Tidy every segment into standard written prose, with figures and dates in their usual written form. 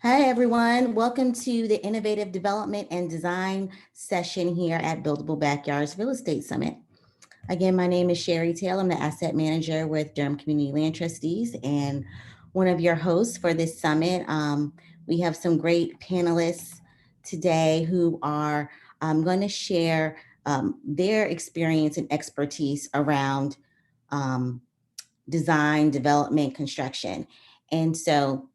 Hi, everyone. Welcome to the Innovative Development and Design session here at Buildable Backyards Real Estate Summit. Again, my name is Sherry Taylor. I'm the asset manager with Durham Community Land Trustees and one of your hosts for this summit. We have some great panelists today who are going to share their experience and expertise around design, development, construction. And so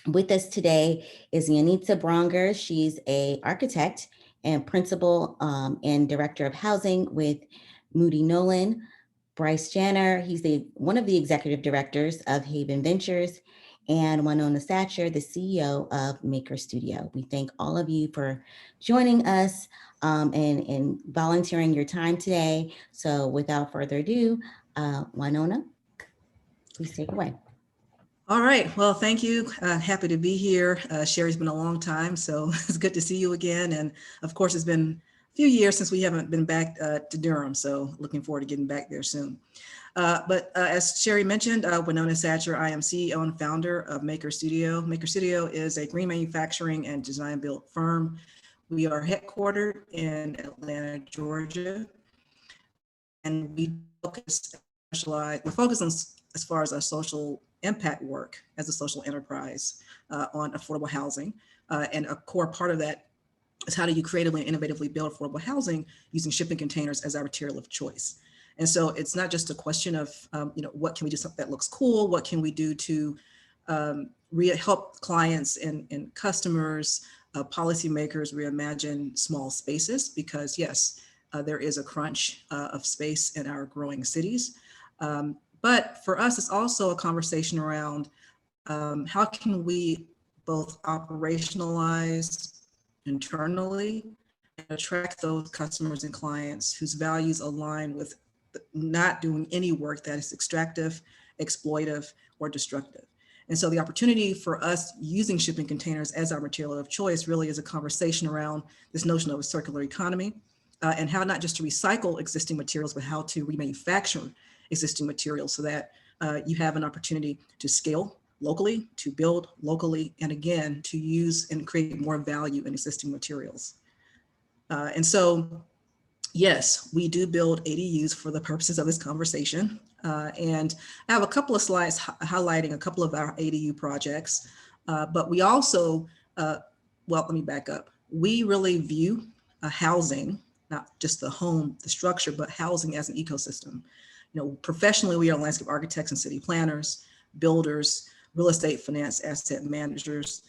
with us today is Yanitza Bronger. She's an architect and principal and director of housing with Moody Nolan. Bryce Janner, he's one of the executive directors of Haven Ventures, and Winona Satcher, the CEO of Maker Studio. We thank all of you for joining us and volunteering your time today. So without further ado, Winona, please take away. All right. Well, thank you. Happy to be here. Sherry's been a long time, so it's good to see you again. And of course, it's been a few years since we haven't been back to Durham, so looking forward to getting back there soon. But as Sherry mentioned, Winona Satcher, I am CEO and founder of Maker Studio. Maker Studio is a green manufacturing and design build firm. We are headquartered in Atlanta, Georgia, and we focus on as far as our social impact work as a social enterprise on affordable housing. And a core part of that is how do you creatively and innovatively build affordable housing using shipping containers as our material of choice. And so it's not just a question of, what can we do something that looks cool? What can we do to help clients and customers, policymakers reimagine small spaces? Because yes, there is a crunch of space in our growing cities. But for us, it's also a conversation around how can we both operationalize internally and attract those customers and clients whose values align with not doing any work that is extractive, exploitive, or destructive. And so the opportunity for us using shipping containers as our material of choice really is a conversation around this notion of a circular economy and how not just to recycle existing materials, but how to remanufacture existing materials so that you have an opportunity to scale locally, to build locally, and again, to use and create more value in existing materials. And so, yes, we do build ADUs for the purposes of this conversation. And I have a couple of slides highlighting a couple of our ADU projects, but we also, well, let me back up. We really view housing, not just the home, the structure, but housing as an ecosystem. Professionally, we are landscape architects and city planners, builders, real estate finance, asset managers.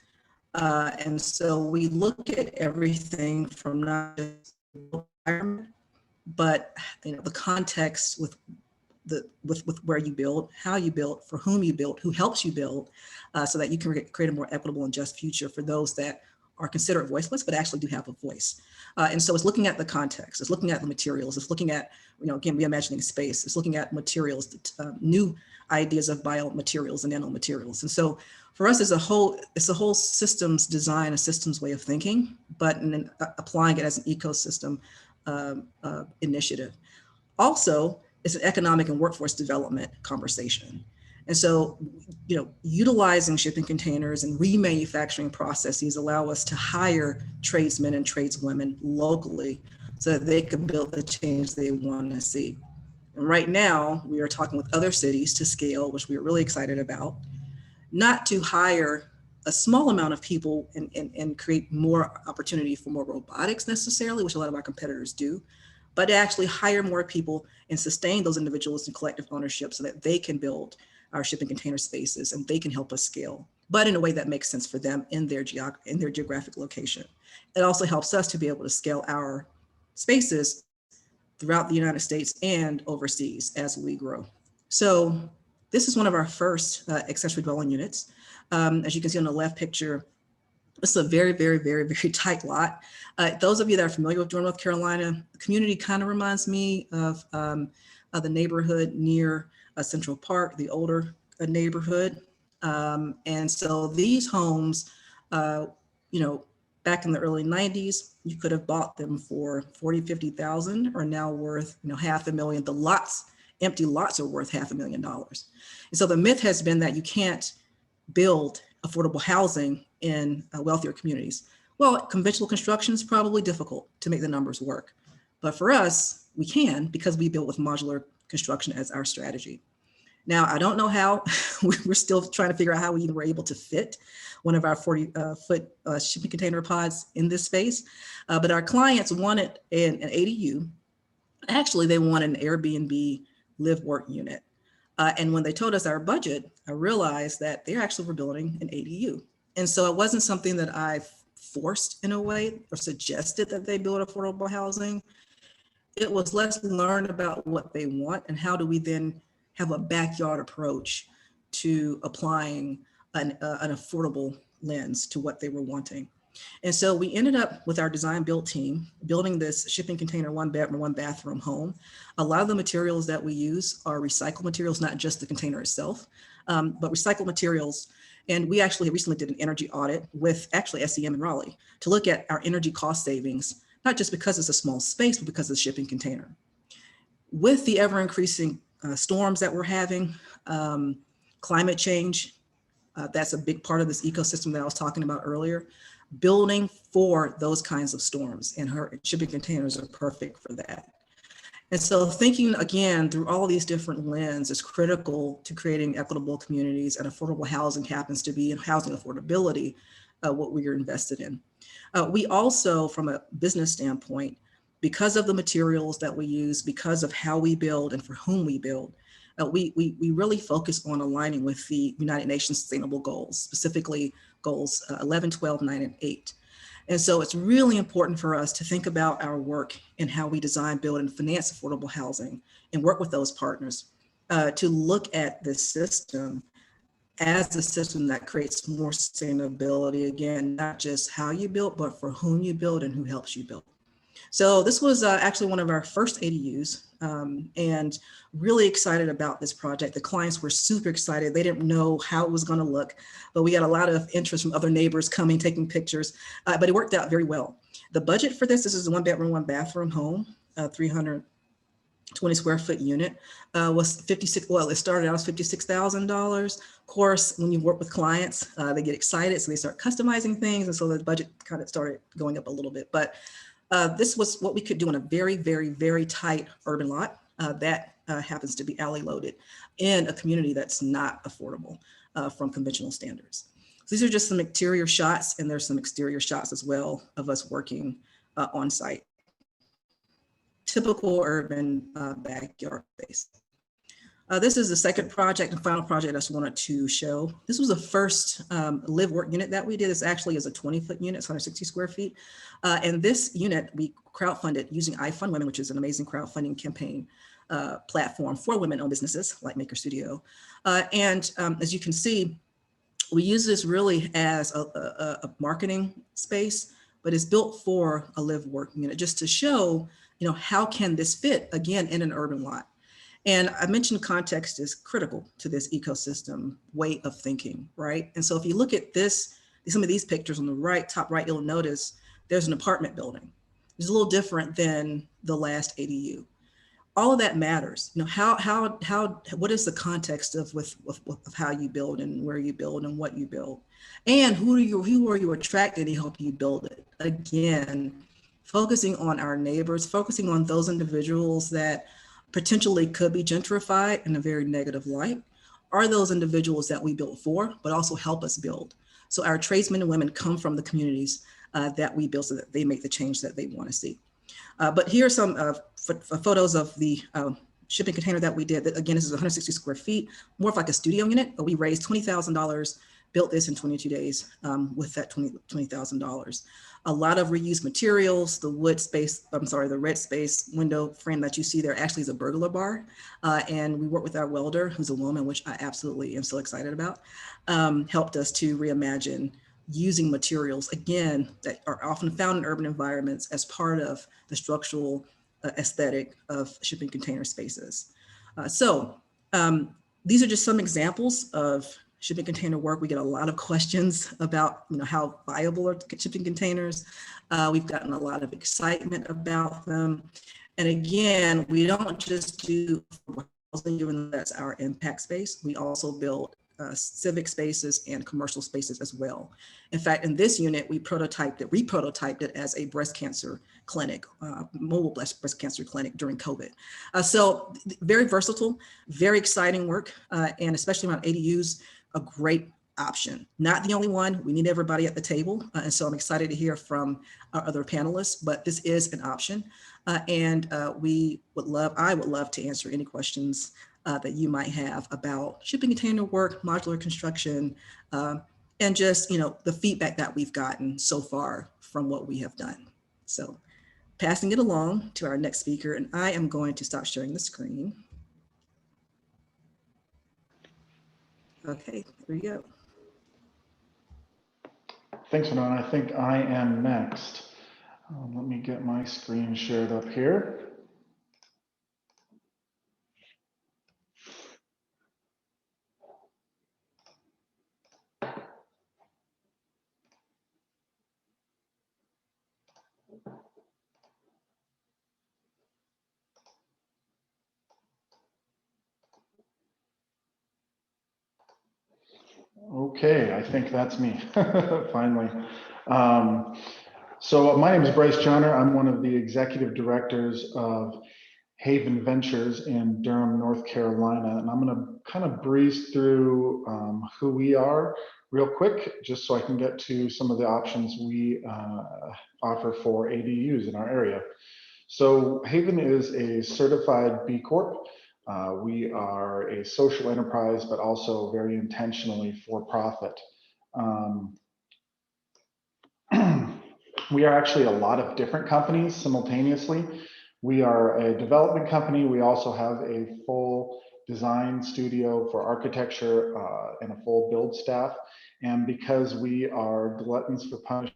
And so we look at everything from not just the environment, but the context with where you build, how you build, for whom you build, who helps you build, so that you can create a more equitable and just future for those that are considered voiceless, but actually do have a voice. And so it's looking at the context, it's looking at the materials, it's looking at, again, reimagining space, it's looking at materials, new ideas of biomaterials and nanomaterials. And so for us, it's a whole systems design, a systems way of thinking, but then applying it as an ecosystem initiative. Also, it's an economic and workforce development conversation. And so, utilizing shipping containers and remanufacturing processes allow us to hire tradesmen and tradeswomen locally so that they can build the change they want to see. And right now, we are talking with other cities to scale, which we are really excited about, not to hire a small amount of people and create more opportunity for more robotics necessarily, which a lot of our competitors do, but to actually hire more people and sustain those individuals in collective ownership so that they can build our shipping container spaces and they can help us scale, but in a way that makes sense for them in their geographic location. It also helps us to be able to scale our spaces throughout the United States and overseas as we grow. So this is one of our first accessory dwelling units. As you can see on the left picture, this is a very, very, very, very tight lot. Those of you that are familiar with Durham, North Carolina, the community kind of reminds me of the neighborhood near Central Park, the older neighborhood. And so these homes, back in the early 90s, you could have bought them for 40, 50,000, are now worth, $500,000. The lots, empty lots are worth $500,000. And so the myth has been that you can't build affordable housing in wealthier communities? Well, conventional construction is probably difficult to make the numbers work. But for us, we can, because we built with modular construction as our strategy. Now, I don't know how, we're still trying to figure out how we even were able to fit one of our 40-foot shipping container pods in this space. But our clients wanted an ADU. Actually, they wanted an Airbnb live work unit. And when they told us our budget, I realized that they actually were building an ADU. And so it wasn't something that I forced in a way or suggested that they build affordable housing. It was let's learn about what they want and how do we then have a backyard approach to applying an affordable lens to what they were wanting. And so we ended up with our design build team building this shipping container, 1-bedroom, 1-bathroom home. A lot of the materials that we use are recycled materials, not just the container itself, but recycled materials. And we actually recently did an energy audit with actually SEM in Raleigh to look at our energy cost savings, not just because it's a small space, but because of the shipping container. With the ever increasing storms that we're having, climate change, that's a big part of this ecosystem that I was talking about earlier. Building for those kinds of storms, and her shipping containers are perfect for that. And so thinking again through all these different lenses is critical to creating equitable communities, and affordable housing happens to be in housing affordability, what we are invested in. We also, from a business standpoint, because of the materials that we use, because of how we build and for whom we build, we really focus on aligning with the United Nations Sustainable Goals, specifically goals 11, 12, 9, and 8. And so it's really important for us to think about our work and how we design, build, and finance affordable housing and work with those partners to look at this system as a system that creates more sustainability. Again, not just how you build, but for whom you build and who helps you build. So this was actually one of our first ADUs, and really excited about this project. The clients were super excited. They didn't know how it was going to look, but we got a lot of interest from other neighbors coming, taking pictures, but it worked out very well. The budget for this is a 1-bedroom, 1-bathroom home, 320 square foot unit, was 56, well, it started out as $56,000. Of course, when you work with clients, they get excited, so they start customizing things, and so the budget kind of started going up a little bit. But this was what we could do in a very, very, very tight urban lot that happens to be alley loaded in a community that's not affordable from conventional standards. So these are just some exterior shots, and there's some exterior shots as well of us working on site. Typical urban backyard space. This is the second project and final project I just wanted to show. This was the first live work unit that we did. This actually is a 20-foot unit, it's 160 square feet. And this unit we crowdfunded using I Fund Women, which is an amazing crowdfunding campaign platform for women-owned businesses like Maker Studio. And as you can see, we use this really as a marketing space, but it's built for a live work unit just to show, you know, how can this fit again in an urban lot. And I mentioned context is critical to this ecosystem way of thinking, right? And so if you look at this, some of these pictures on the right, top right, you'll notice there's an apartment building. It's a little different than the last ADU. All of that matters. You know, what is the context of how you build and where you build and what you build, and who are you attracted to help you build it? Again, focusing on our neighbors, focusing on those individuals that potentially could be gentrified in a very negative light, are those individuals that we build for, but also help us build. So our tradesmen and women come from the communities that we build so that they make the change that they want to see. But here are some photos of the shipping container that we did. Again, this is 160 square feet, more of like a studio unit, but we raised $20,000, built this in 22 days with that $20,000. A lot of reused materials, the the red space window frame that you see there actually is a burglar bar. And we worked with our welder, who's a woman, which I absolutely am so excited about, helped us to reimagine using materials, again, that are often found in urban environments as part of the structural aesthetic of shipping container spaces. These are just some examples of shipping container work. We get a lot of questions about, you know, how viable are shipping containers. We've gotten a lot of excitement about them. And again, we don't just do housing, given that's our impact space. We also build civic spaces and commercial spaces as well. In fact, in this unit, we reprototyped it as a breast cancer clinic, mobile breast cancer clinic during COVID. So very versatile, very exciting work, and especially around ADUs, a great option. Not the only one, we need everybody at the table. And so I'm excited to hear from our other panelists, but this is an option. I would love to answer any questions that you might have about shipping container work, modular construction, and just, the feedback that we've gotten so far from what we have done. So passing it along to our next speaker, and I am going to stop sharing the screen. Okay, there we go. Thanks, Winona. I think I am next. Let me get my screen shared up here. Okay, I think that's me, finally. So my name is Bryce Johnner. I'm one of the executive directors of Haven Ventures in Durham, North Carolina. And I'm going to kind of breeze through who we are real quick, just so I can get to some of the options we offer for ADUs in our area. So Haven is a certified B Corp. We are a social enterprise, but also very intentionally for profit. We are actually a lot of different companies simultaneously. We are a development company. We also have a full design studio for architecture and a full build staff. And because we are gluttons for punishment,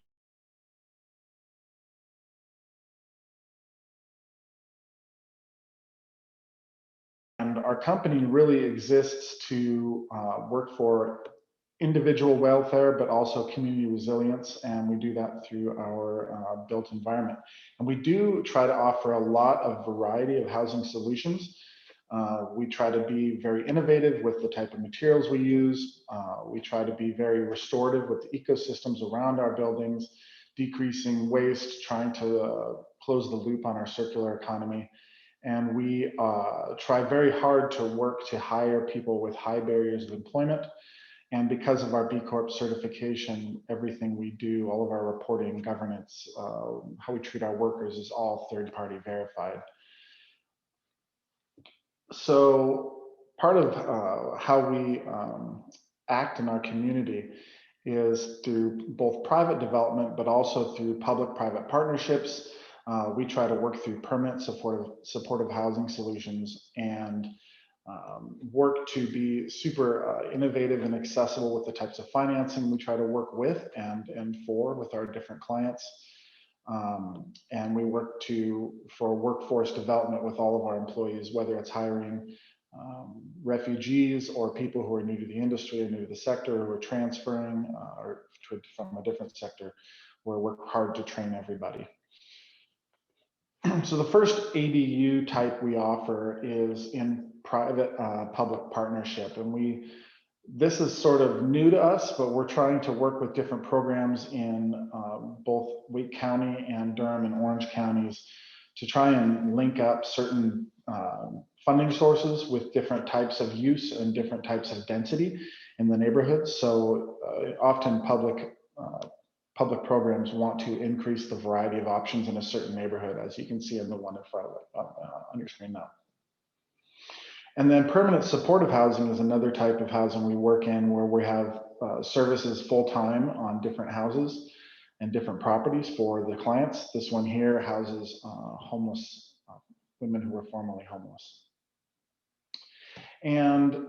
and our company really exists to work for individual welfare, but also community resilience. And we do that through our built environment. And we do try to offer a lot of variety of housing solutions. We try to be very innovative with the type of materials we use. We try to be very restorative with the ecosystems around our buildings, decreasing waste, trying to close the loop on our circular economy. And we try very hard to work to hire people with high barriers of employment. And because of our B Corp certification, everything we do, all of our reporting, governance, how we treat our workers is all third-party verified. So part of how we act in our community is through both private development, but also through public-private partnerships. We try to work through permanent supportive housing solutions and work to be super innovative and accessible with the types of financing we try to work with and for with our different clients. And we work for workforce development with all of our employees, whether it's hiring refugees or people who are new to the industry or new to the sector who are transferring from a different sector, where we work hard to train everybody. So the first ADU type we offer is in private public partnership. And this is sort of new to us, but we're trying to work with different programs in both Wake County and Durham and Orange counties to try and link up certain funding sources with different types of use and different types of density in the neighborhoods. So often public programs want to increase the variety of options in a certain neighborhood, as you can see in the one in front of on your screen now. And then permanent supportive housing is another type of housing we work in, where we have services full-time on different houses and different properties for the clients. This one here houses homeless women who were formerly homeless. And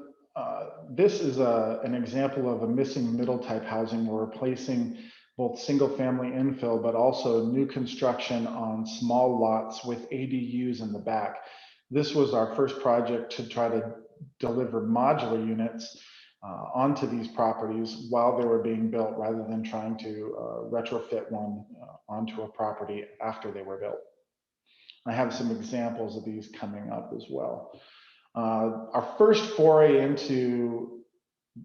this is an example of a missing middle type housing. We're replacing both single family infill, but also new construction on small lots with ADUs in the back. This was our first project to try to deliver modular units onto these properties while they were being built, rather than trying to retrofit one onto a property after they were built. I have some examples of these coming up as well. Our first foray into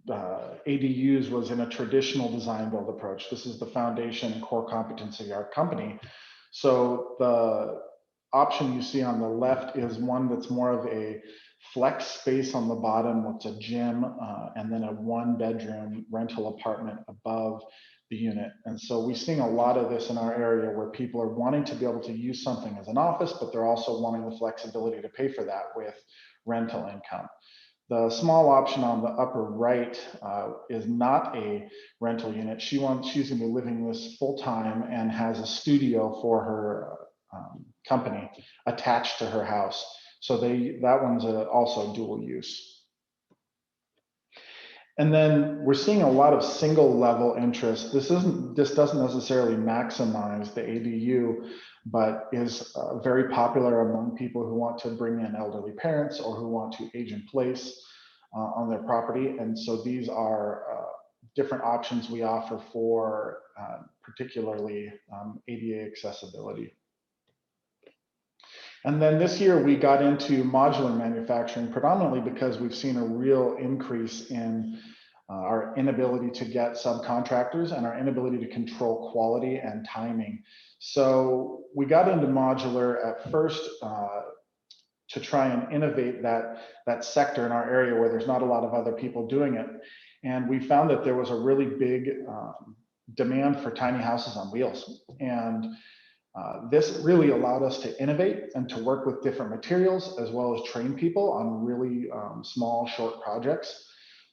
ADUs was in a traditional design build approach. This is the foundation and core competency of our company. So the option you see on the left is one that's more of a flex space on the bottom, what's a gym, and then a 1-bedroom rental apartment above the unit. And so we're seeing a lot of this in our area where people are wanting to be able to use something as an office, but they're also wanting the flexibility to pay for that with rental income. The small option on the upper right is not a rental unit. She's going to be living this full time and has a studio for her company attached to her house. So that one's also dual use. And then we're seeing a lot of single level interest. This doesn't necessarily maximize the ADU, but is very popular among people who want to bring in elderly parents or who want to age in place on their property. And so these are different options we offer for particularly ADA accessibility. And then this year we got into modular manufacturing predominantly because we've seen a real increase in our inability to get subcontractors and our inability to control quality and timing. So we got into modular at first to try and innovate that sector in our area where there's not a lot of other people doing it. And we found that there was a really big demand for tiny houses on wheels. And this really allowed us to innovate and to work with different materials as well as train people on really small, short projects.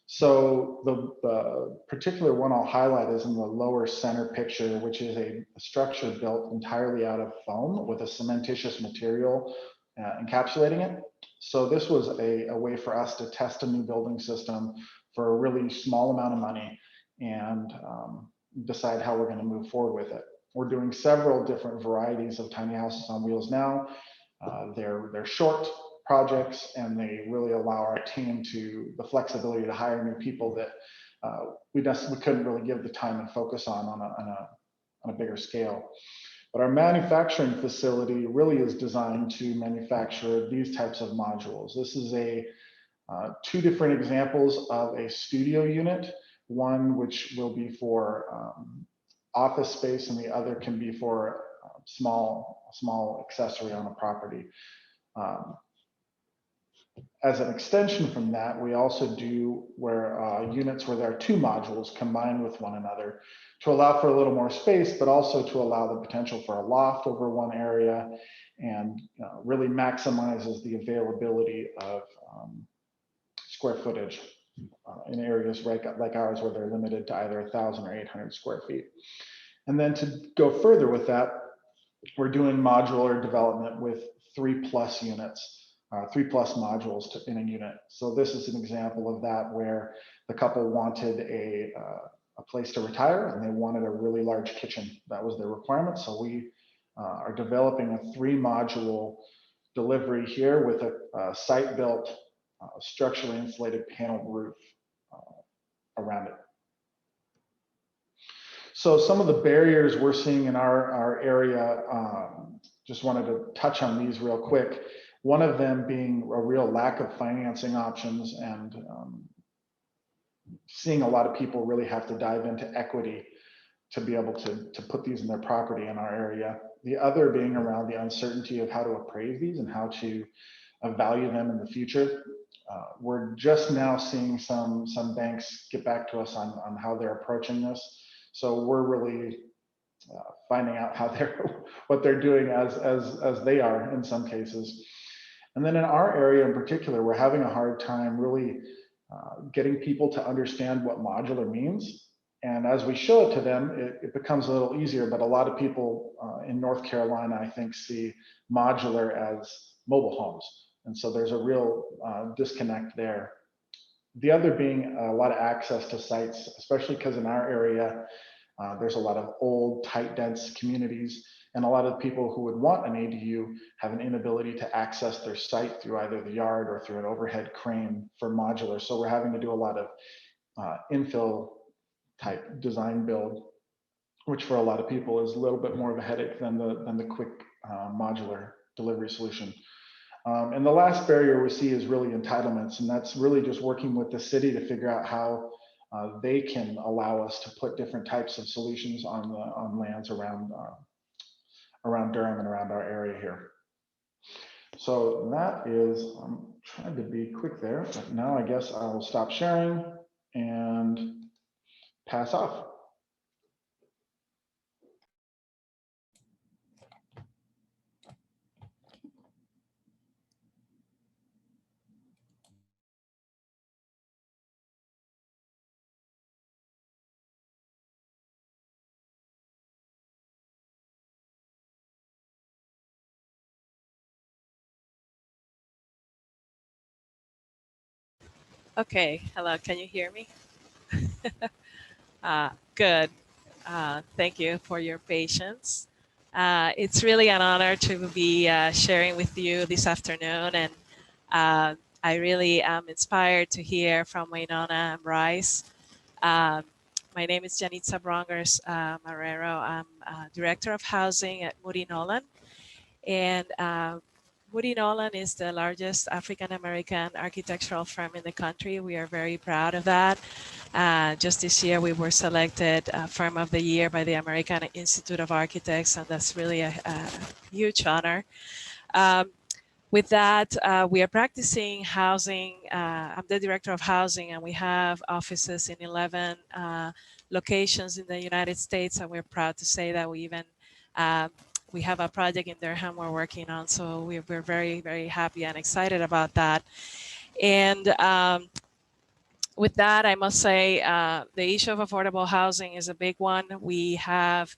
So the particular one I'll highlight is in the lower center picture, which is a structure built entirely out of foam with a cementitious material encapsulating it. So this was a way for us to test a new building system for a really small amount of money and decide how we're going to move forward with it. We're doing several different varieties of tiny houses on wheels now. They're short projects and they really allow our team the flexibility to hire new people that we couldn't really give the time and focus on a bigger scale. But our manufacturing facility really is designed to manufacture these types of modules. This is two different examples of a studio unit, one which will be for office space and the other can be for small accessory on a property. As an extension from that, we also do units where there are two modules combined with one another to allow for a little more space, but also to allow the potential for a loft over one area and really maximizes the availability of square footage in areas like ours where they're limited to either 1,000 or 800 square feet. And then to go further with that, we're doing modular development with 3+ units. 3+ modules in a unit. So this is an example of that where the couple wanted a place to retire and they wanted a really large kitchen. That was their requirement. So we are developing a 3-module delivery here with a site-built structurally insulated paneled roof around it. So some of the barriers we're seeing in our area, just wanted to touch on these real quick. One of them being a real lack of financing options and seeing a lot of people really have to dive into equity to be able to put these in their property in our area. The other being around the uncertainty of how to appraise these and how to value them in the future. We're just now seeing some banks get back to us on how they're approaching this. So we're really finding out what they're doing as they are in some cases. And then in our area in particular, we're having a hard time really getting people to understand what modular means. And as we show it to them, it becomes a little easier, but a lot of people in North Carolina, I think, see modular as mobile homes. And so there's a real disconnect there. The other being a lot of access to sites, especially because in our area, there's a lot of old, tight, dense communities. And a lot of people who would want an ADU have an inability to access their site through either the yard or through an overhead crane for modular. So we're having to do a lot of infill type design build, which for a lot of people is a little bit more of a headache than the quick modular delivery solution. And the last barrier we see is really entitlements, and that's really just working with the city to figure out how they can allow us to put different types of solutions on lands around Durham and around our area here. So that is, I'm trying to be quick there, but now I guess I will stop sharing and pass off. Okay, hello, can you hear me? Good. Thank you for your patience. It's really an honor to be sharing with you this afternoon, and I really am inspired to hear from Winona and Bryce. Um, my name is Janitza Brongers Marrero. I'm Director of Housing at Moody Nolan, and Moody Nolan is the largest African American architectural firm in the country. We are very proud of that. Just this year, we were selected Firm of the Year by the American Institute of Architects, and that's really a huge honor. With that, we are practicing housing. I'm the director of housing, and we have offices in 11 locations in the United States, and we're proud to say that we have a project in Durham we're working on, so we're very, very happy and excited about that. And with that, I must say the issue of affordable housing is a big one. We have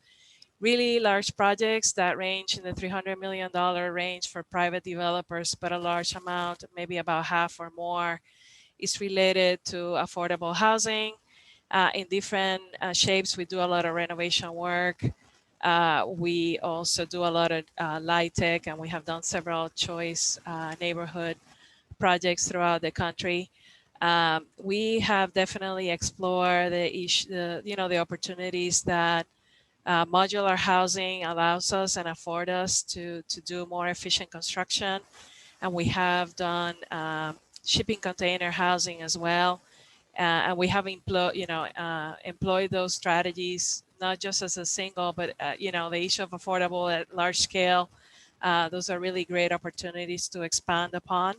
really large projects that range in the $300 million range for private developers, but a large amount, maybe about half or more, is related to affordable housing in different shapes. We do a lot of renovation work. We also do a lot of light tech, and we have done several choice neighborhood projects throughout the country. We have definitely explored the opportunities that modular housing allows us and afford us to do more efficient construction. And we have done shipping container housing as well. And we have employed those strategies, not just as a single, but the issue of affordable at large scale. Those are really great opportunities to expand upon.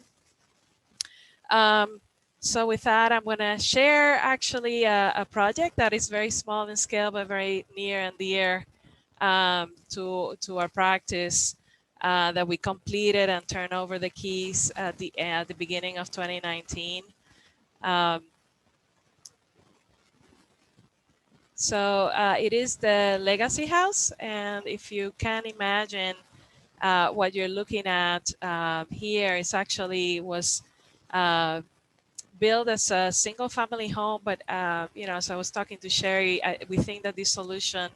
So with that, I'm going to share actually a project that is very small in scale, but very near and dear to our practice that we completed and turned over the keys at the beginning of 2019. So it is the Legacy House, and if you can imagine what you're looking at here, is actually was built as a single family home, but as I was talking to Sherry, we think that this solution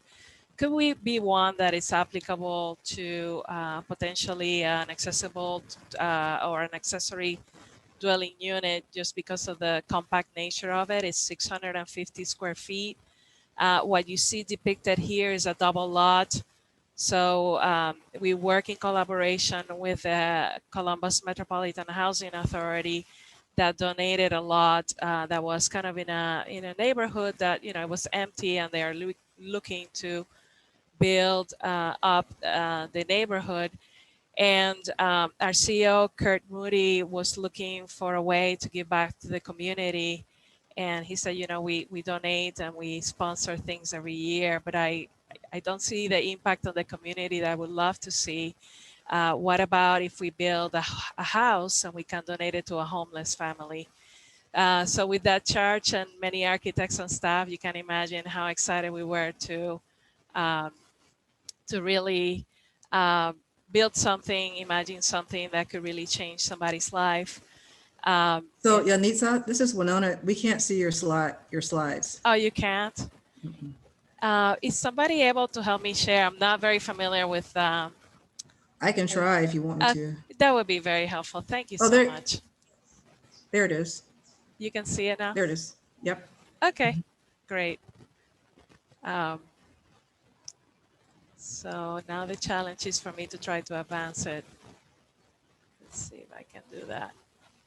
could we be one that is applicable to potentially an accessible or an accessory dwelling unit, just because of the compact nature of it. It's 650 square feet. What you see depicted here is a double lot. So we work in collaboration with the Columbus Metropolitan Housing Authority that donated a lot that was kind of in a neighborhood that it was empty, and they are looking to build up the neighborhood. And our CEO, Kurt Moody, was looking for a way to give back to the community. And he said, we donate and we sponsor things every year, but I don't see the impact on the community that I would love to see. What about if we build a house and we can donate it to a homeless family? So with that charge and many architects and staff, you can imagine how excited we were to really build something, imagine something that could really change somebody's life. So Janitza, this is Winona. We can't see your slides. Oh, you can't? Is somebody able to help me share? I'm not very familiar with. I can try if you want me to. That would be very helpful. Thank you so much. There it is. You can see it now? There it is. Yep. Okay, great. So now the challenge is for me to try to advance it. Let's see if I can do that.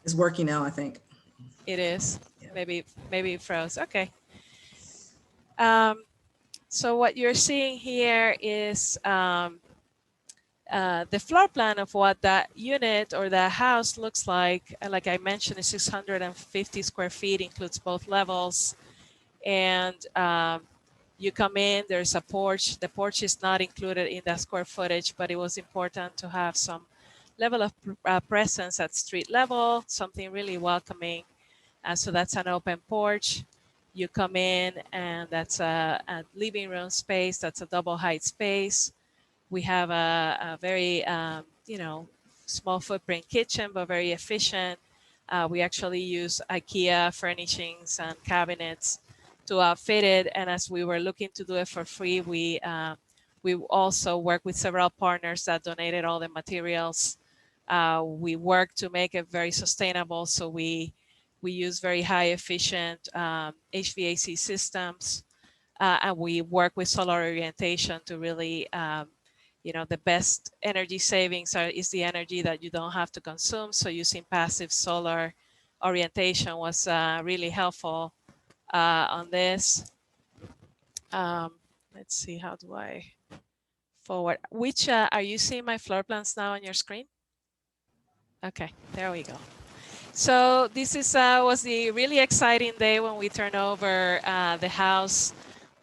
It's working now, I think. It is. Yeah. Maybe it froze. Okay. So what you're seeing here is the floor plan of what that unit or that house looks like. Like I mentioned, it's 650 square feet, includes both levels. And you come in, there's a porch. The porch is not included in that square footage, but it was important to have some level of presence at street level, something really welcoming. So that's an open porch. You come in and that's a living room space. That's a double height space. We have a very, small footprint kitchen, but very efficient. We actually use IKEA furnishings and cabinets to outfit it. And as we were looking to do it for free, we also work with several partners that donated all the materials. We work to make it very sustainable. So we use very high efficient HVAC systems. And we work with solar orientation to really, the best energy savings is the energy that you don't have to consume. So using passive solar orientation was really helpful on this. Let's see, how do I forward? Which are you seeing my floor plans now on your screen? Okay, there we go. So this was the really exciting day when we turned over the house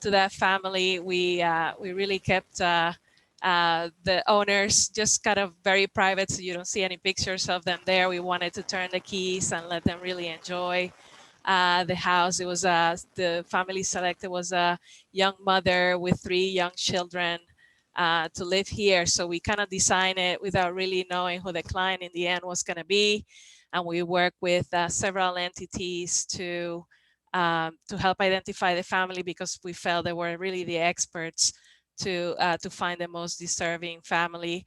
to that family. We really kept the owners just kind of very private, so you don't see any pictures of them there. We wanted to turn the keys and let them really enjoy the house. It was the family selected was a young mother with 3 young children to live here. So we kind of designed it without really knowing who the client in the end was going to be. And we work with several entities to help identify the family, because we felt they were really the experts to find the most deserving family.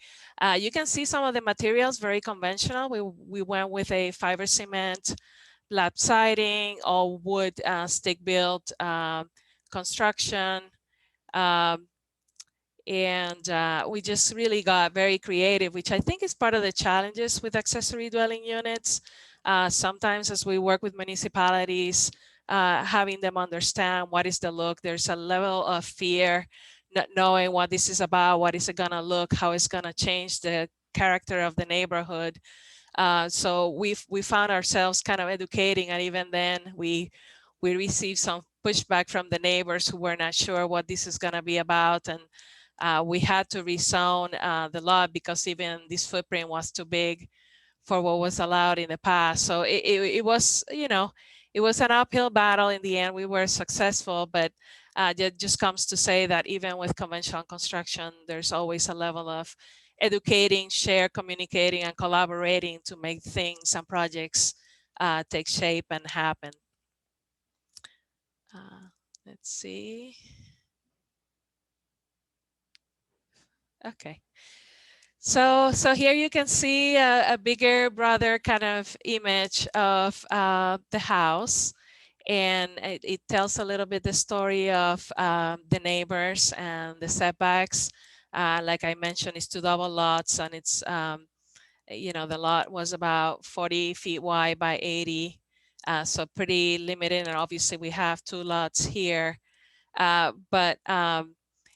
You can see some of the materials, very conventional. We went with a fiber cement lap siding, all wood stick built construction. And we just really got very creative, which I think is part of the challenges with accessory dwelling units. Sometimes as we work with municipalities, having them understand what is the look, there's a level of fear, not knowing what this is about, what is it gonna look, how it's gonna change the character of the neighborhood. So we found ourselves kind of educating, and even then we received some pushback from the neighbors who were not sure what this is gonna be about. And we had to rezone the lot because even this footprint was too big for what was allowed in the past. So it was, it was an uphill battle. In the end, we were successful, but it just comes to say that even with conventional construction, there's always a level of educating, share, communicating, and collaborating to make things and projects take shape and happen. Let's see. Okay. So here you can see a bigger, broader kind of image of the house. And it tells a little bit the story of the neighbors and the setbacks. Like I mentioned, it's 2 double lots, and it's, the lot was about 40 feet wide by 80. So pretty limited. And obviously we have 2 lots here. But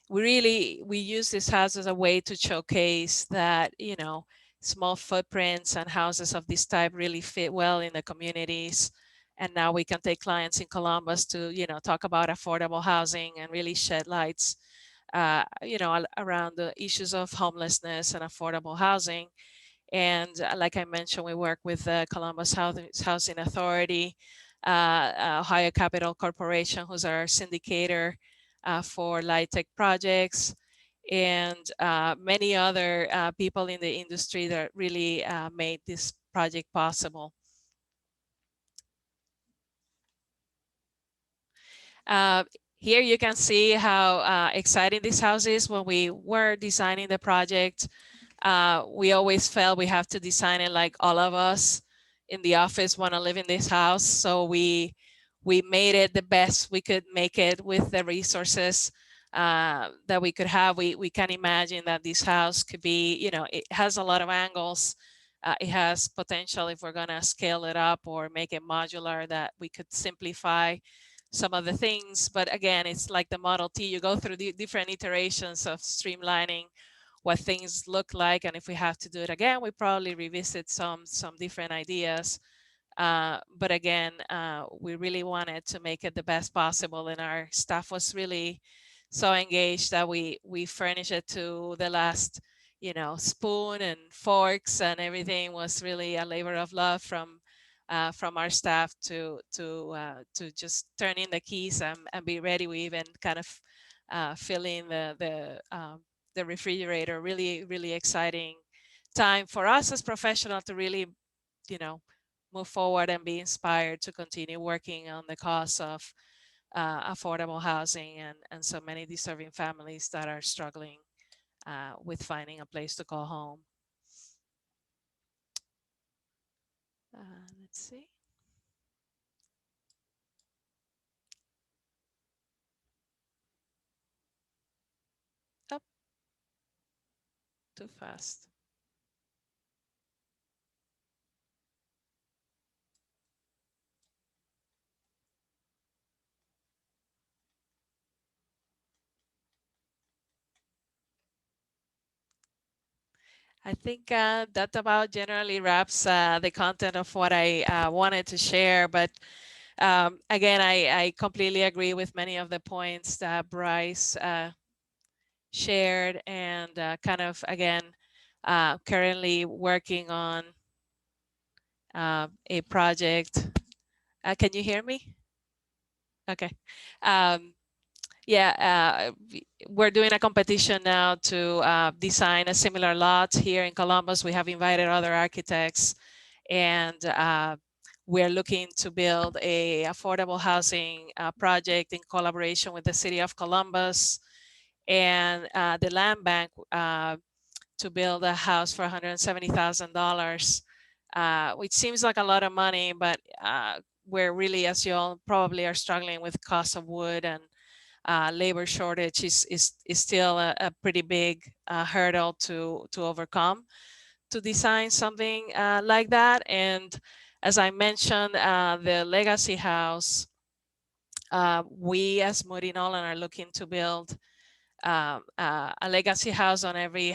we use this house as a way to showcase that, small footprints and houses of this type really fit well in the communities. And now we can take clients in Columbus to, talk about affordable housing and really shed lights, around the issues of homelessness and affordable housing. And like I mentioned, we work with the Columbus Housing Authority, Ohio Capital Corporation, who's our syndicator for light tech projects, and many other people in the industry that really made this project possible. Here you can see how exciting this house is. When we were designing the project, we always felt we have to design it like all of us in the office want to live in this house. So we made it the best we could make it with the resources that we could have. We can imagine that this house could be, it has a lot of angles it has potential if we're going to scale it up or make it modular, that we could simplify some of the things. But again, it's like the Model T, you go through the different iterations of streamlining what things look like. And if we have to do it again, we probably revisit some different ideas. But again, we really wanted to make it the best possible, and our staff was really so engaged that we furnished it to the last, spoon and forks, and everything was really a labor of love from our staff to just turn in the keys and be ready. We even kind of fill in the refrigerator. Really, really exciting time for us as professionals to really, you know, move forward and be inspired to continue working on the cause of affordable housing and so many deserving families that are struggling with finding a place to call home. Let's see. Up too fast. I think that about generally wraps the content of what I wanted to share. But again, I completely agree with many of the points that Bryce shared, and kind of, again, currently working on a project. Can you hear me? Okay. Yeah, we're doing a competition now to design a similar lot here in Columbus. We have invited other architects, and we're looking to build a affordable housing project in collaboration with the city of Columbus and the land bank to build a house for $170,000, which seems like a lot of money, but we're really, as you all probably are, struggling with cost of wood, and labor shortage is still a pretty big hurdle to overcome to design something like that. And as I mentioned, the legacy house, we as Moody Nolan are looking to build a legacy house on every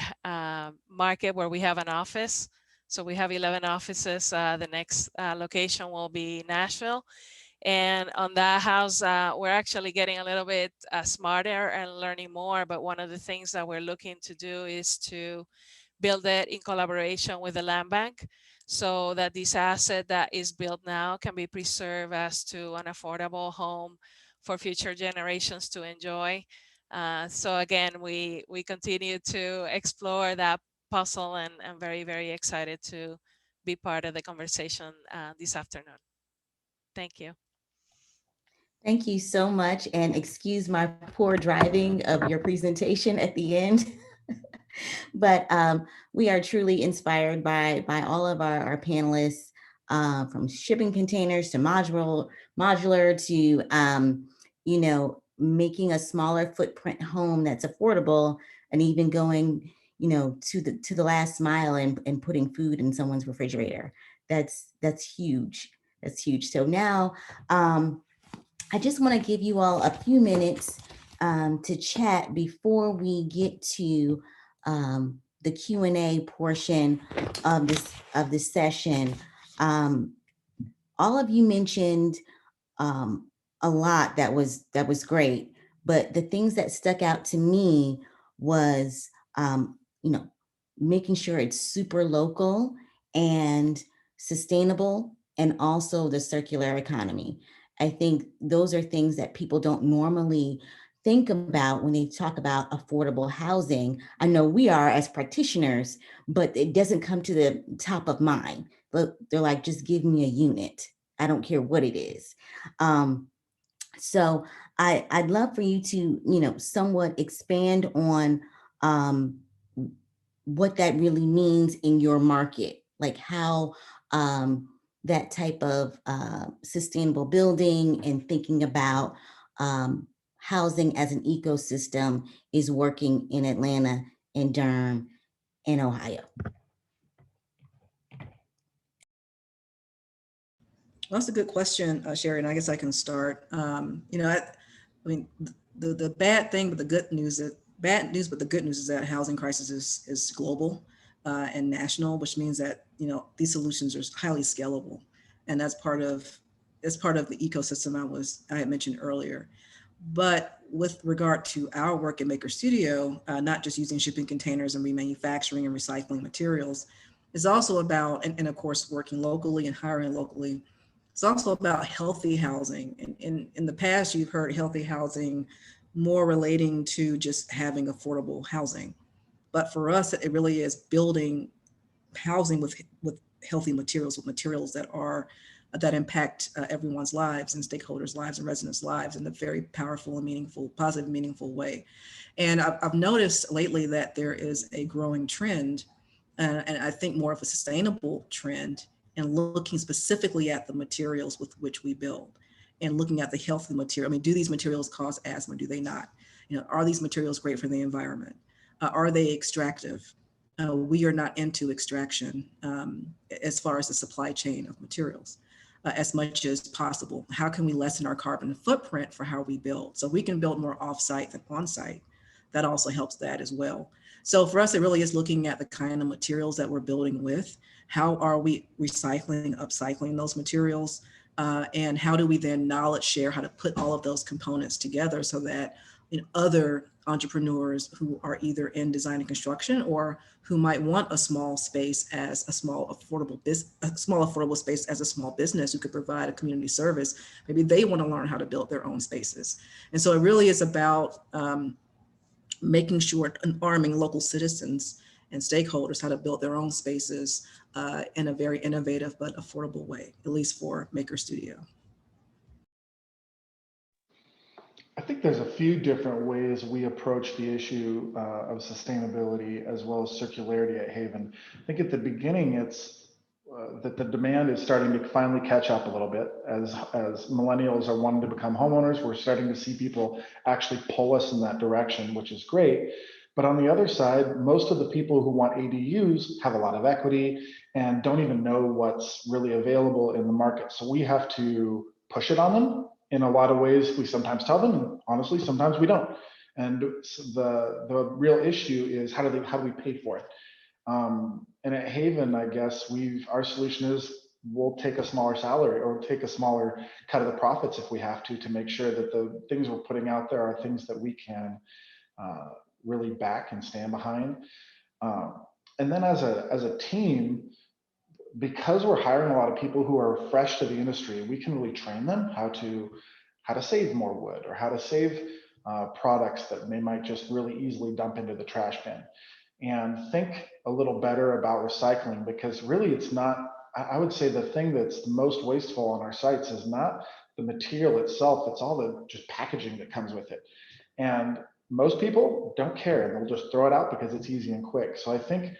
market where we have an office. So we have 11 offices. The next location will be Nashville. And on that house, we're actually getting a little bit smarter and learning more. But one of the things that we're looking to do is to build it in collaboration with the land bank, so that this asset that is built now can be preserved as to an affordable home for future generations to enjoy. So again, we continue to explore that puzzle, and I'm very, very excited to be part of the conversation this afternoon. Thank you. Thank you so much, and excuse my poor driving of your presentation at the end. But we are truly inspired by all of our panelists, from shipping containers to modular to making a smaller footprint home that's affordable, and even going to the last mile and putting food in someone's refrigerator. That's huge. That's huge. So now I just want to give you all a few minutes to chat before we get to the Q&A portion of this session. All of you mentioned a lot that was great, but the things that stuck out to me was making sure it's super local and sustainable, and also the circular economy. I think those are things that people don't normally think about when they talk about affordable housing. I know we are as practitioners, but it doesn't come to the top of mind. But they're like, just give me a unit. I don't care what it is. So I'd love for you to, somewhat expand on what that really means in your market, like how that type of sustainable building and thinking about housing as an ecosystem is working in Atlanta and Durham and Ohio. Well, that's a good question, Sherry, and I guess I can start. I mean, the bad thing, but the good news is bad news, but the good news is that housing crisis is global and national, which means that these solutions are highly scalable, and that's part of the ecosystem I had mentioned earlier. But with regard to our work at Maker Studio, not just using shipping containers and remanufacturing and recycling materials, is also about, and of course, working locally and hiring locally. It's also about healthy housing. And in the past, you've heard healthy housing more relating to just having affordable housing. But for us, it really is building housing with healthy materials, with materials that impact everyone's lives and stakeholders' lives and residents' lives in a very powerful and meaningful, positive, meaningful way. And I've noticed lately that there is a growing trend, and I think more of a sustainable trend, in looking specifically at the materials with which we build and looking at the healthy material. I mean, do these materials cause asthma? Do they not? Are these materials great for the environment? Are they extractive? We are not into extraction as far as the supply chain of materials as much as possible. How can we lessen our carbon footprint for how we build? So we can build more off-site than on-site. That also helps that as well. So for us, it really is looking at the kind of materials that we're building with. How are we recycling, upcycling those materials? And how do we then knowledge share how to put all of those components together so that other entrepreneurs who are either in design and construction or who might want a small space as a small affordable space as a small business who could provide a community service, maybe they want to learn how to build their own spaces. And so it really is about making sure and arming local citizens and stakeholders how to build their own spaces in a very innovative but affordable way, at least for Maker Studio. I think there's a few different ways we approach the issue of sustainability as well as circularity at Haven. I think at the beginning, it's that the demand is starting to finally catch up a little bit as millennials are wanting to become homeowners. We're starting to see people actually pull us in that direction, which is great. But on the other side, most of the people who want ADUs have a lot of equity and don't even know what's really available in the market. So we have to push it on them. In a lot of ways, we sometimes tell them, and honestly, sometimes we don't. And the real issue is how do we pay for it? And at Haven, I guess our solution is we'll take a smaller salary or take a smaller cut of the profits if we have to make sure that the things we're putting out there are things that we can really back and stand behind. And then as a team, because we're hiring a lot of people who are fresh to the industry, we can really train them how to save more wood or how to save products that they might just really easily dump into the trash bin, and think a little better about recycling, because really it's not, I would say the thing that's the most wasteful on our sites is not the material itself, it's all the just packaging that comes with it. And most people don't care, and they'll just throw it out because it's easy and quick. So I think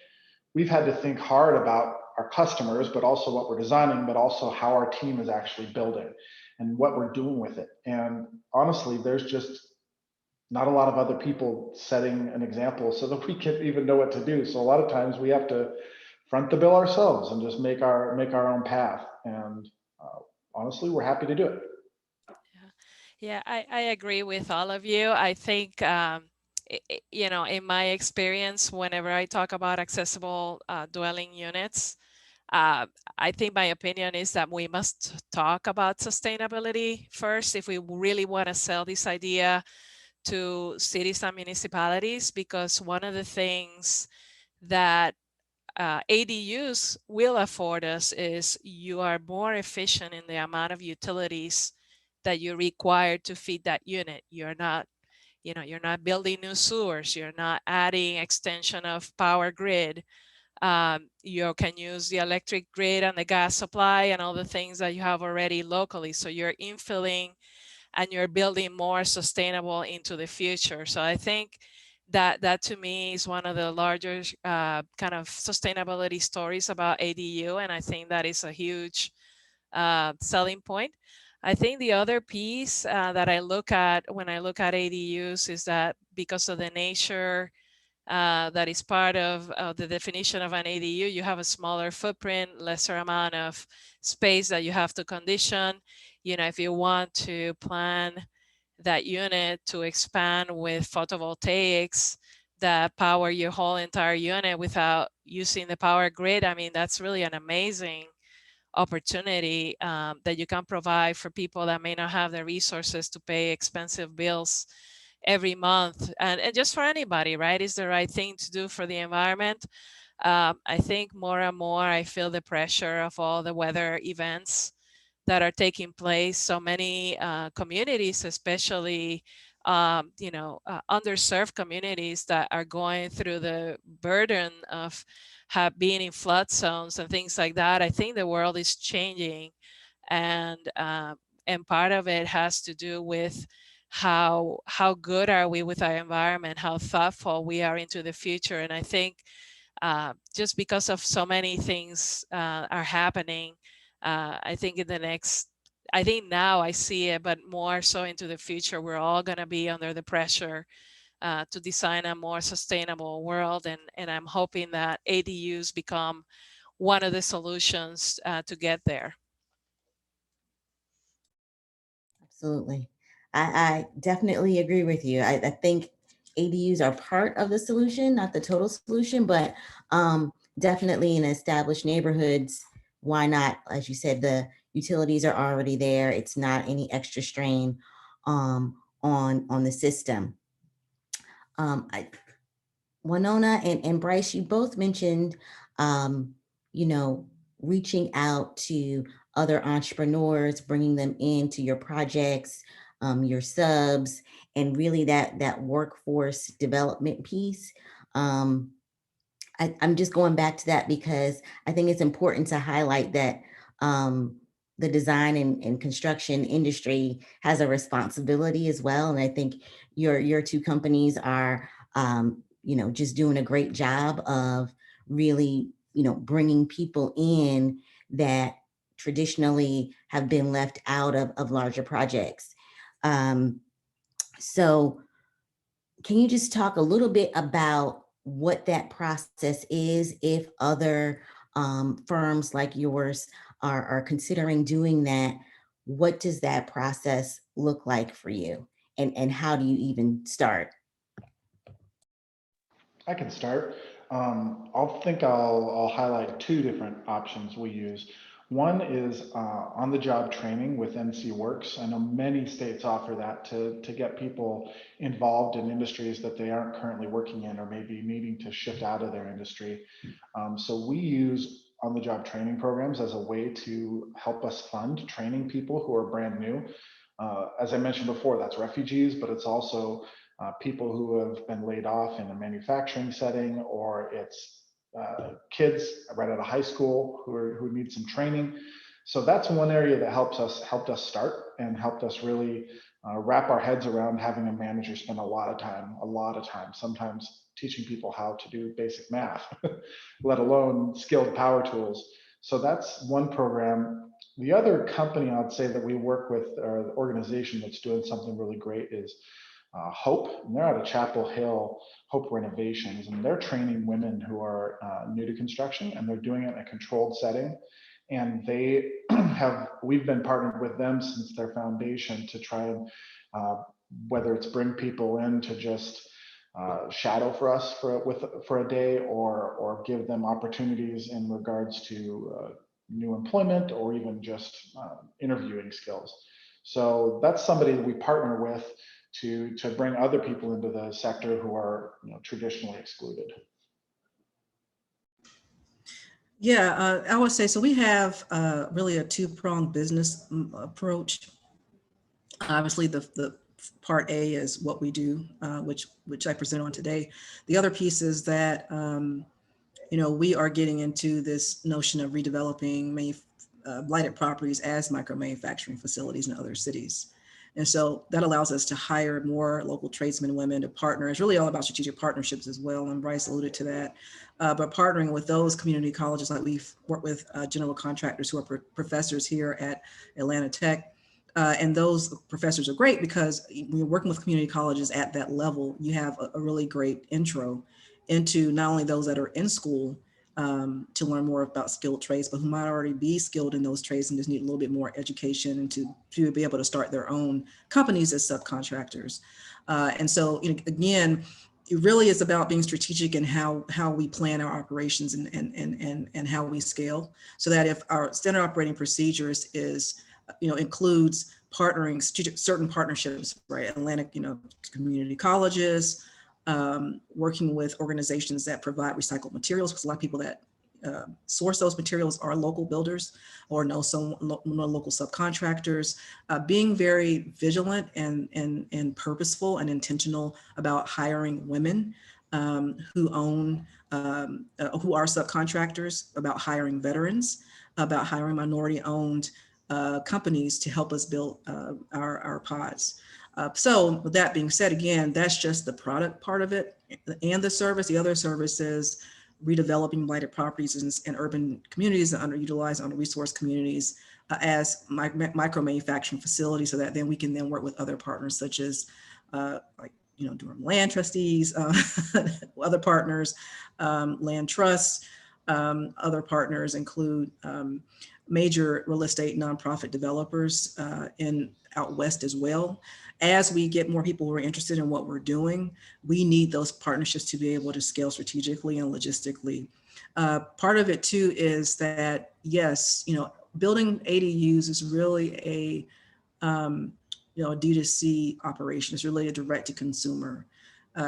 we've had to think hard about our customers, but also what we're designing, but also how our team is actually building and what we're doing with it. And honestly, there's just not a lot of other people setting an example so that we can even know what to do. So a lot of times we have to front the bill ourselves and just make our own path. And honestly, we're happy to do it. Yeah, I agree with all of you. I think, in my experience, whenever I talk about accessible dwelling units, I think my opinion is that we must talk about sustainability first if we really want to sell this idea to cities and municipalities, because one of the things that ADUs will afford us is you are more efficient in the amount of utilities that you require to feed that unit. You're not building new sewers, you're not adding extension of power grid. You can use the electric grid and the gas supply and all the things that you have already locally. So you're infilling and you're building more sustainable into the future. So I think that to me is one of the larger kind of sustainability stories about ADU, and I think that is a huge selling point. I think the other piece that I look at when I look at ADUs is that because of the nature that is part of the definition of an ADU. You have a smaller footprint, lesser amount of space that you have to condition. You know, if you want to plan that unit to expand with photovoltaics that power your whole entire unit without using the power grid, I mean, that's really an amazing opportunity that you can provide for people that may not have the resources to pay expensive bills every month. And just for anybody, right? It's the right thing to do for the environment. I think more and more I feel the pressure of all the weather events that are taking place. So many communities, especially underserved communities that are going through the burden of being in flood zones and things like that. I think the world is changing, and part of it has to do with how good are we with our environment, how thoughtful we are into the future. And I think just because of so many things are happening, I think I think now I see it, but more so into the future, we're all going to be under the pressure to design a more sustainable world. And I'm hoping that ADUs become one of the solutions to get there. Absolutely. I definitely agree with you. I think ADUs are part of the solution, not the total solution, but definitely in established neighborhoods, why not? As you said, the utilities are already there. It's not any extra strain on the system. I, Winona and Bryce, you both mentioned, um, you know, reaching out to other entrepreneurs, bringing them into your projects, your subs, and really that workforce development piece. I'm just going back to that because I think it's important to highlight that the design and construction industry has a responsibility as well. And I think your two companies are, just doing a great job of really, bringing people in that traditionally have been left out of larger projects. So can you just talk a little bit about what that process is if other firms like yours are considering doing that? What does that process look like for you? And how do you even start? I can start. I'll highlight two different options we use. One is on-the-job training with NC Works. I know many states offer that to get people involved in industries that they aren't currently working in or maybe needing to shift out of their industry. So we use on-the-job training programs as a way to help us fund training people who are brand new. As I mentioned before, that's refugees, but it's also people who have been laid off in a manufacturing setting, or it's kids right out of high school who need some training. So that's one area that helped us start and helped us really wrap our heads around having a manager spend a lot of time, sometimes teaching people how to do basic math, let alone skilled power tools. So that's one program. The other company I'd say that we work with, or the organization that's doing something really great, is Hope, and they're out of Chapel Hill, Hope Renovations, and they're training women who are new to construction, and they're doing it in a controlled setting. And we've been partnered with them since their foundation to try and, whether it's bring people in to just shadow for us for a day, or give them opportunities in regards to new employment, or even just interviewing skills. So that's somebody that we partner with to bring other people into the sector who are traditionally excluded. Yeah, I would say so. We have really a two-pronged business approach. Obviously, the part A is what we do, which I present on today. The other piece is that we are getting into this notion of redeveloping blighted properties as micro manufacturing facilities in other cities. And so that allows us to hire more local tradesmen and women to partner. It's really all about strategic partnerships as well, and Bryce alluded to that. But partnering with those community colleges, like we've worked with general contractors who are professors here at Atlanta Tech. And those professors are great because when you're working with community colleges at that level, you have a really great intro. into not only those that are in school to learn more about skilled trades, but who might already be skilled in those trades and just need a little bit more education and to be able to start their own companies as subcontractors. And so, again, it really is about being strategic in how we plan our operations and how we scale, so that if our standard operating procedures is, includes partnering certain partnerships, right? Atlantic, community colleges, working with organizations that provide recycled materials, because a lot of people that source those materials are local builders or know local subcontractors, being very vigilant and purposeful and intentional about hiring women who are subcontractors, about hiring veterans, about hiring minority-owned companies to help us build our pods. So with that being said, again, that's just the product part of it and the service. The other service is redeveloping blighted properties in urban communities and underutilized, under-resourced communities as micro manufacturing facilities, so that then we can then work with other partners such as Durham land trustees, other partners, land trusts. Other partners include major real estate nonprofit developers out west as well. As we get more people who are interested in what we're doing, we need those partnerships to be able to scale strategically and logistically. Part of it too is that, yes, building ADUs is really a D2C operation. It's really a direct to consumer.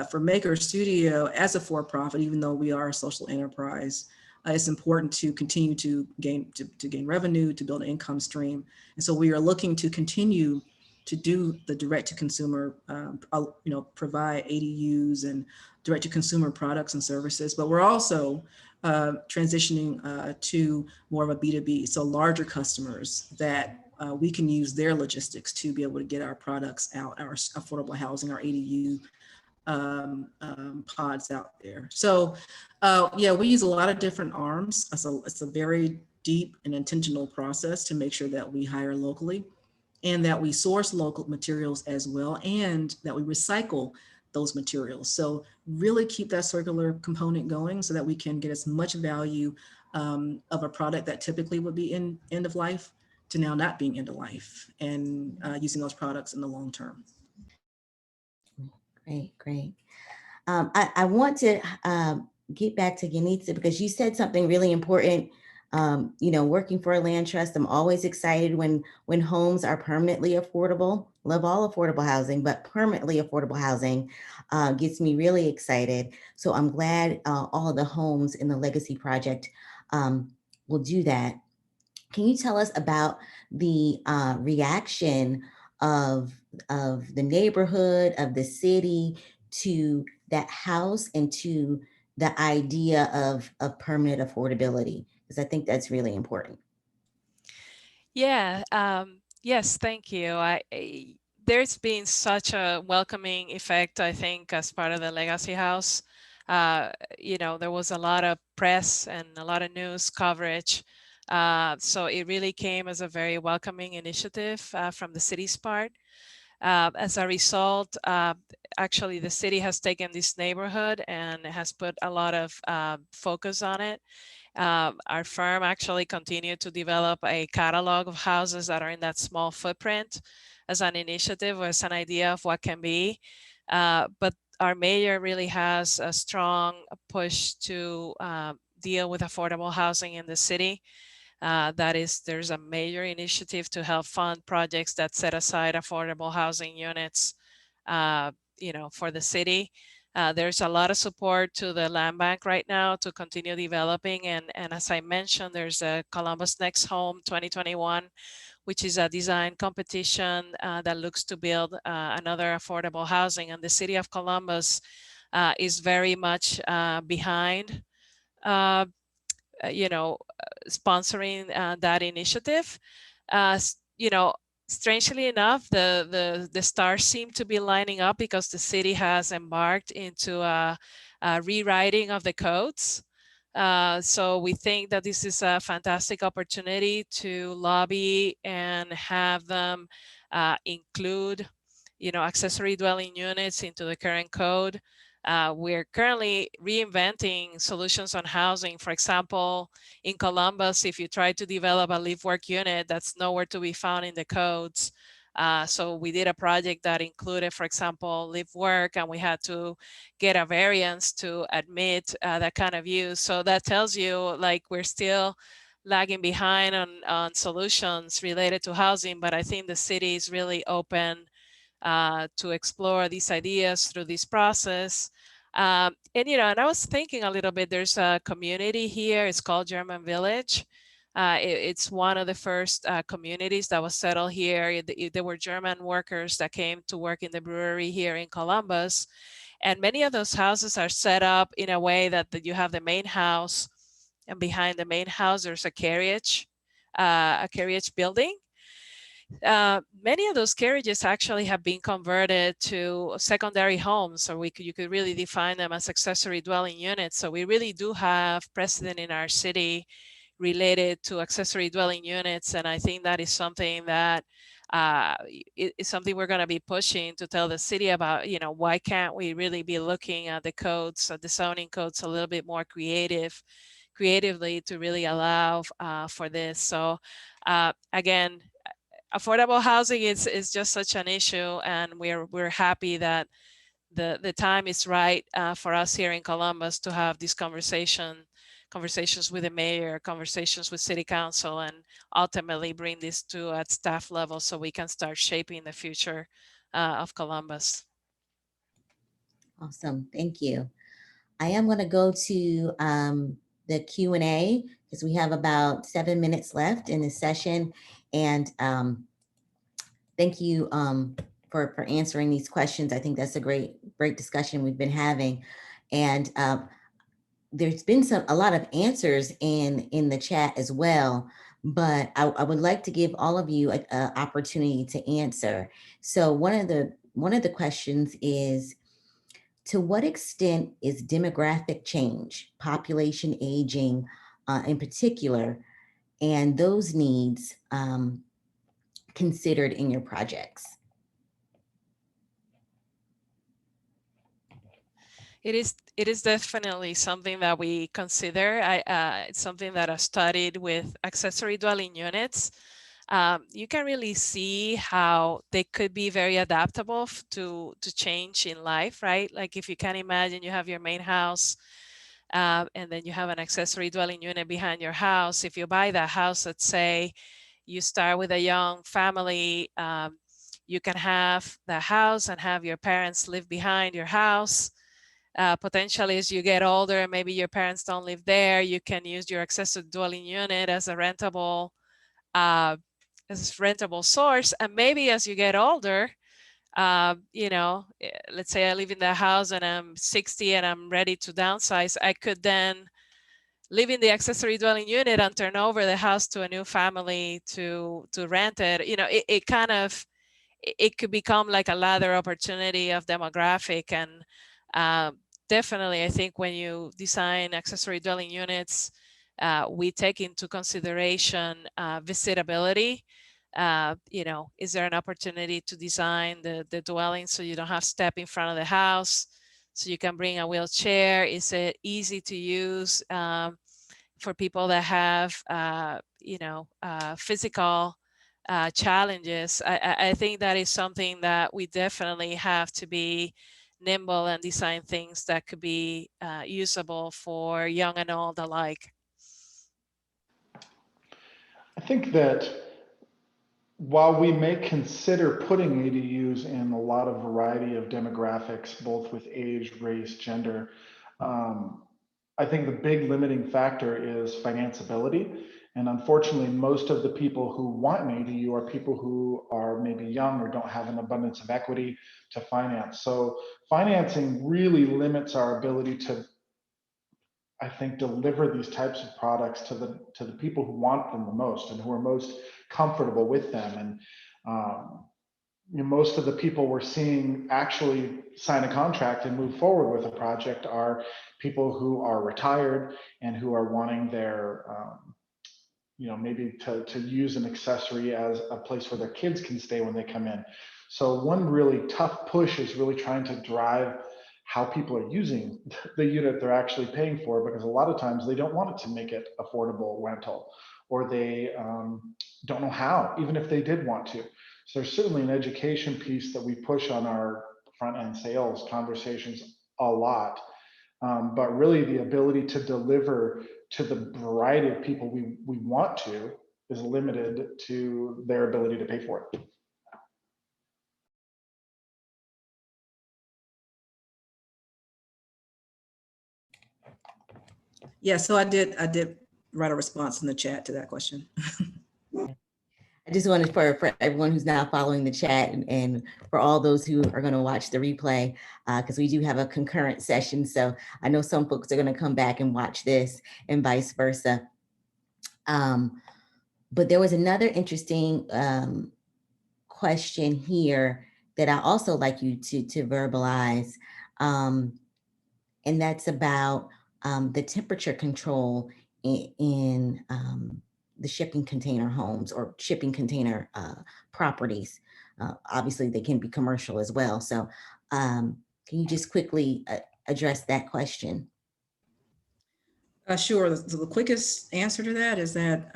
For Maker Studio, as a for-profit, even though we are a social enterprise, it's important to continue to gain revenue, to build an income stream. And so we are looking to continue to do the direct to consumer, provide ADUs and direct to consumer products and services, but we're also transitioning to more of a B2B, so larger customers that we can use their logistics to be able to get our products out, our affordable housing, our ADU pods out there. So yeah, we use a lot of different arms. It's a very deep and intentional process to make sure that we hire locally and that we source local materials as well, and that we recycle those materials. So really keep that circular component going so that we can get as much value of a product that typically would be in end of life to now not being end of life, and using those products in the long term. Great. I want to get back to Yanitza, because you said something really important. Working for a land trust, I'm always excited when homes are permanently affordable. Love all affordable housing, but permanently affordable housing gets me really excited. So I'm glad all of the homes in the Legacy Project will do that. Can you tell us about the reaction of the neighborhood, of the city, to that house and to the idea of permanent affordability? Because I think that's really important. Yeah, yes, thank you. There's been such a welcoming effect, I think, as part of the Legacy House. There was a lot of press and a lot of news coverage. So it really came as a very welcoming initiative from the city's part. As a result, actually, the city has taken this neighborhood and has put a lot of focus on it. Our firm actually continued to develop a catalog of houses that are in that small footprint as an initiative, as an idea of what can be. But our mayor really has a strong push to deal with affordable housing in the city. There's a major initiative to help fund projects that set aside affordable housing units, for the city. There's a lot of support to the land bank right now to continue developing. And as I mentioned, there's a Columbus Next Home 2021, which is a design competition that looks to build another affordable housing. And the city of Columbus is very much behind, sponsoring that initiative. Strangely enough, the stars seem to be lining up because the city has embarked into a rewriting of the codes. So we think that this is a fantastic opportunity to lobby and have them include, accessory dwelling units into the current code. We're currently reinventing solutions on housing. For example, in Columbus, if you try to develop a live work unit, that's nowhere to be found in the codes. So we did a project that included, for example, live work, and we had to get a variance to admit that kind of use. So that tells you like we're still lagging behind on solutions related to housing, but I think the city is really open to explore these ideas through this process. And and I was thinking a little bit, there's a community here, it's called German Village. It's one of the first communities that was settled here. There were German workers that came to work in the brewery here in Columbus. And many of those houses are set up in a way that you have the main house, and behind the main house, there's a carriage building. Many of those carriages actually have been converted to secondary homes, or you could really define them as accessory dwelling units. So we really do have precedent in our city related to accessory dwelling units, and I think that is something that is something we're going to be pushing to tell the city about. Why can't we really be looking at the codes, the zoning codes, a little bit more creatively to really allow for this. So again, affordable housing is just such an issue, and we're happy that the time is right for us here in Columbus to have these conversations with the mayor, conversations with city council, and ultimately bring this to at staff level so we can start shaping the future of Columbus. Awesome, thank you. I am going to go to the Q&A because we have about 7 minutes left in this session. And thank you for answering these questions. I think that's a great discussion we've been having. And there's been a lot of answers in the chat as well, but I would like to give all of you an opportunity to answer. So one of the questions is, to what extent is demographic change, population aging in particular, and those needs considered in your projects? It is definitely something that we consider. It's something that I studied with accessory dwelling units. You can really see how they could be very adaptable to change in life, right? Like if you can imagine, you have your main house, and then you have an accessory dwelling unit behind your house. If you buy that house, let's say you start with a young family, you can have the house and have your parents live behind your house. Potentially, as you get older and maybe your parents don't live there, you can use your accessory dwelling unit as a rentable source. And maybe as you get older, let's say I live in the house and I'm 60 and I'm ready to downsize, I could then live in the accessory dwelling unit and turn over the house to a new family to rent it. It could become like a ladder opportunity of demographic. And definitely, I think when you design accessory dwelling units, we take into consideration visitability. Is there an opportunity to design the dwelling so you don't have step in front of the house, so you can bring a wheelchair? Is it easy to use for people that have physical challenges? I think that is something that we definitely have to be nimble and design things that could be usable for young and old alike. I think that while we may consider putting ADUs in a lot of variety of demographics, both with age, race, gender, I think the big limiting factor is financeability. And unfortunately, most of the people who want an ADU are people who are maybe young or don't have an abundance of equity to finance. So financing really limits our ability to, I think, deliver these types of products to the people who want them the most and who are most comfortable with them. And most of the people we're seeing actually sign a contract and move forward with a project are people who are retired and who are wanting their, maybe to use an accessory as a place where their kids can stay when they come in. So one really tough push is really trying to drive how people are using the unit they're actually paying for, because a lot of times they don't want it to make it affordable rental, or they don't know how, even if they did want to. So there's certainly an education piece that we push on our front end sales conversations a lot. But really the ability to deliver to the variety of people we want to is limited to their ability to pay for it. Yeah, so I did write a response in the chat to that question. I just wanted for everyone who's now following the chat and for all those who are going to watch the replay, because we do have a concurrent session. So I know some folks are going to come back and watch this and vice versa. But there was another interesting question here that I also like you to verbalize. And that's about the temperature control in the shipping container homes or shipping container properties. Obviously, they can be commercial as well. So can you just quickly address that question? Sure. So the quickest answer to that is that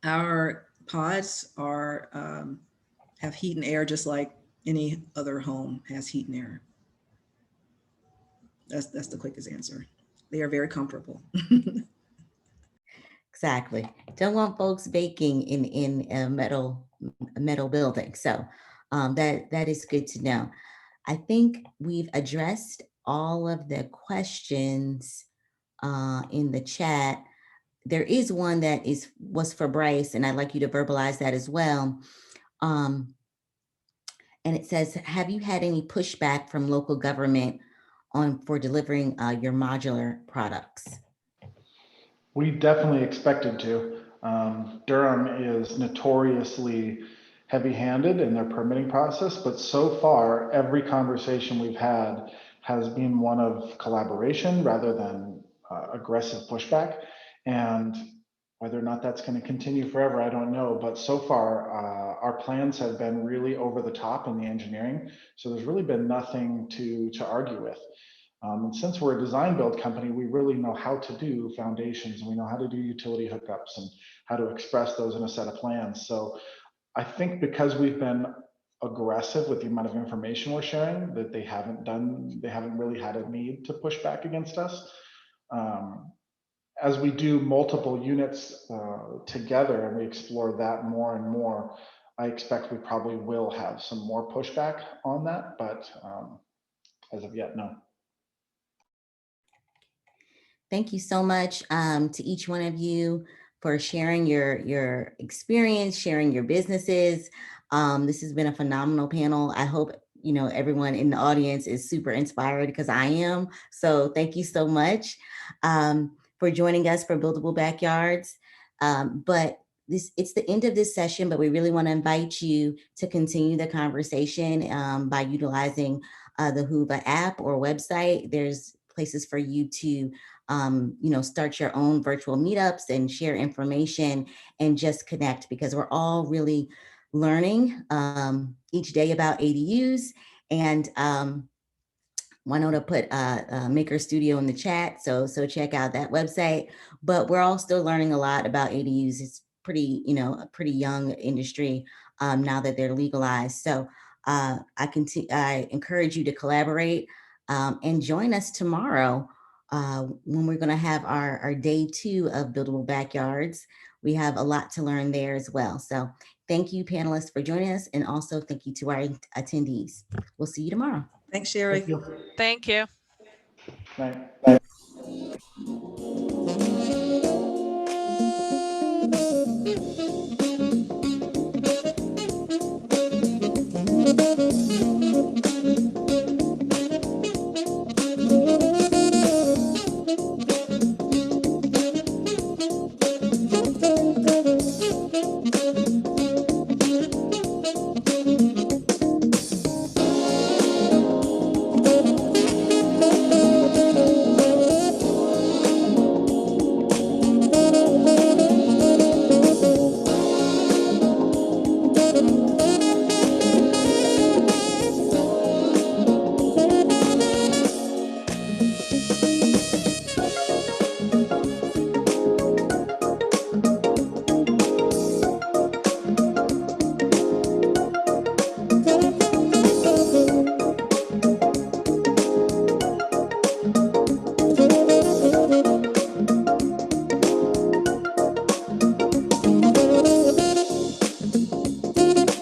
our pods are have heat and air just like any other home has heat and air. That's the quickest answer. They are very comfortable. Exactly. Don't want folks baking in a metal building. So that is good to know. I think we've addressed all of the questions in the chat. There is one that was for Bryce, and I'd like you to verbalize that as well. And it says, have you had any pushback from local government for delivering your modular products? We definitely expected to. Durham is notoriously heavy-handed in their permitting process, but so far, every conversation we've had has been one of collaboration rather than aggressive pushback. And whether or not that's going to continue forever, I don't know. But so far, our plans have been really over the top in the engineering. So there's really been nothing to argue with. And since we're a design build company, we really know how to do foundations, and we know how to do utility hookups and how to express those in a set of plans. So I think because we've been aggressive with the amount of information we're sharing, that they haven't really had a need to push back against us. As we do multiple units together and we explore that more and more, I expect we probably will have some more pushback on that, but as of yet, no. Thank you so much to each one of you for sharing your experience, sharing your businesses. This has been a phenomenal panel. I hope everyone in the audience is super inspired, because I am. So thank you so much for joining us for Buildable Backyards. But it's the end of this session, but we really want to invite you to continue the conversation by utilizing the Whova app or website. There's places for you to start your own virtual meetups and share information and just connect, because we're all really learning each day about ADUs. And Winona put Maker Studio in the chat, so check out that website. But we're all still learning a lot about ADUs. It's pretty, a pretty young industry now that they're legalized. So I encourage you to collaborate and join us tomorrow when we're going to have our day 2 of Buildable Backyards. We have a lot to learn there as well. So thank you, panelists, for joining us. And also thank you to our attendees. We'll see you tomorrow. Thanks, Sherry. Thank you. Thank you. Bye.